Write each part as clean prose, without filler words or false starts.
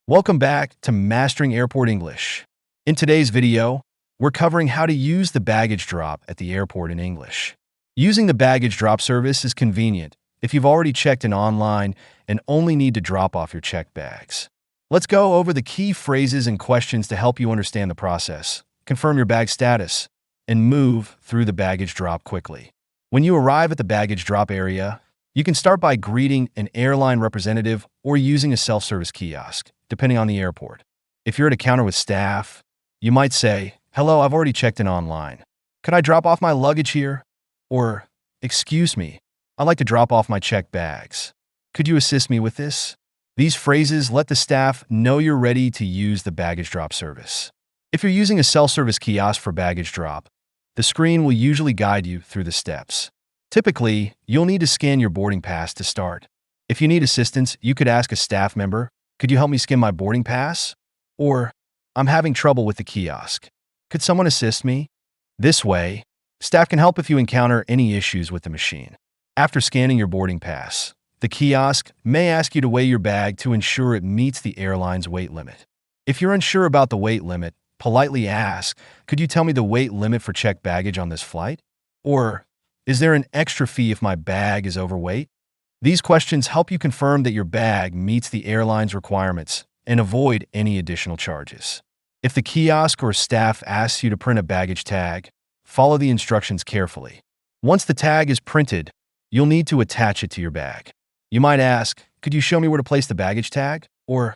Welcome back to Mastering Airport English. In today's video, we're covering how to use the baggage drop at the airport in English. Using the baggage drop service is convenient if you've already checked in online and only need to drop off your checked bags. Let's go over the key phrases and questions to help you understand the process, confirm your bag status, and move through the baggage drop quickly. When you arrive at the baggage drop area, you can start by greeting an airline representative or using a self-service kiosk, depending on the airport. If you're at a counter with staff, you might say, "Hello, I've already checked in online. Could I drop off my luggage here?" Or, "Excuse me, I'd like to drop off my checked bags. Could you assist me with this?" These phrases let the staff know you're ready to use the baggage drop service. If you're using a self-service kiosk for baggage drop, the screen will usually guide you through the steps. Typically, you'll need to scan your boarding pass to start. If you need assistance, you could ask a staff member, "Could you help me scan my boarding pass?" Or, "I'm having trouble with the kiosk. Could someone assist me?" This way, staff can help if you encounter any issues with the machine. After scanning your boarding pass, the kiosk may ask you to weigh your bag to ensure it meets the airline's weight limit. If you're unsure about the weight limit, politely ask, "Could you tell me the weight limit for checked baggage on this flight?" Or, "Is there an extra fee if my bag is overweight?" These questions help you confirm that your bag meets the airline's requirements and avoid any additional charges. If the kiosk or staff asks you to print a baggage tag, follow the instructions carefully. Once the tag is printed, you'll need to attach it to your bag. You might ask, "Could you show me where to place the baggage tag?" Or,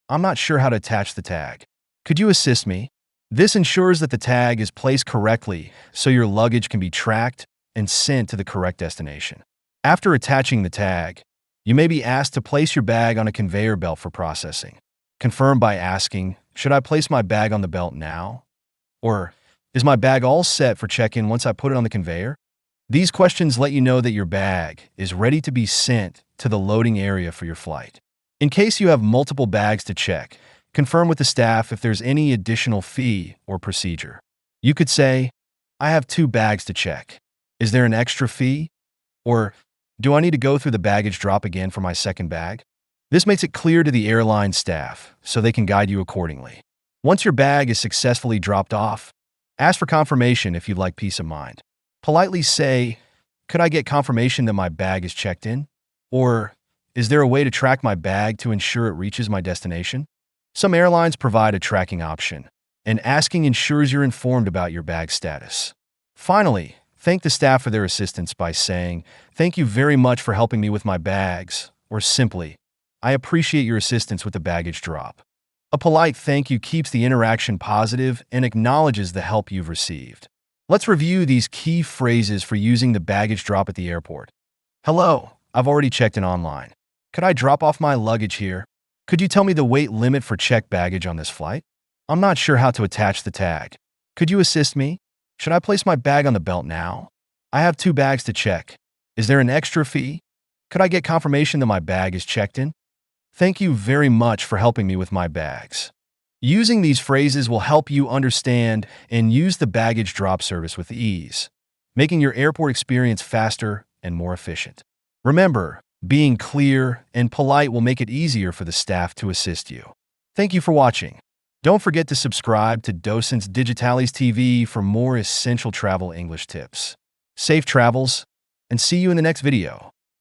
"I'm not sure how to attach the tag. Could you assist me?" This ensures that the tag is placed correctly so your luggage can be tracked and sent to the correct destination. After attaching the tag, you may be asked to place your bag on a conveyor belt for processing. Confirm by asking, "Should I place my bag on the belt now?" Or, "Is my bag all set for check-in once I put it on the conveyor?" These questions let you know that your bag is ready to be sent to the loading area for your flight. In case you have multiple bags to check, confirm with the staff if there's any additional fee or procedure. You could say, "I have 2 bags to check. Is there an extra fee?" Or, "Do I need to go through the baggage drop again for my second bag?" This makes it clear to the airline staff so they can guide you accordingly. Once your bag is successfully dropped off, ask for confirmation if you'd like peace of mind. Politely say, "Could I get confirmation that my bag is checked in?" Or, "Is there a way to track my bag to ensure it reaches my destination?" Some airlines provide a tracking option, and asking ensures you're informed about your bag status. Finally, thank the staff for their assistance by saying, "Thank you very much for helping me with my bags," or simply, "I appreciate your assistance with the baggage drop." A polite thank you keeps the interaction positive and acknowledges the help you've received. Let's review these key phrases for using the baggage drop at the airport. "Hello, I've already checked in online. Could I drop off my luggage here? Could you tell me the weight limit for checked baggage on this flight? I'm not sure how to attach the tag. Could you assist me? Should I place my bag on the belt now? I have 2 bags to check. Is there an extra fee? Could I get confirmation that my bag is checked in? Thank you very much for helping me with my bags." Using these phrases will help you understand and use the baggage drop service with ease, making your airport experience faster and more efficient. Remember, being clear and polite will make it easier for the staff to assist you. Thank you for watching. Don't forget to subscribe to Docentes DigitalesTV for more essential travel English tips. Safe travels, and see you in the next video.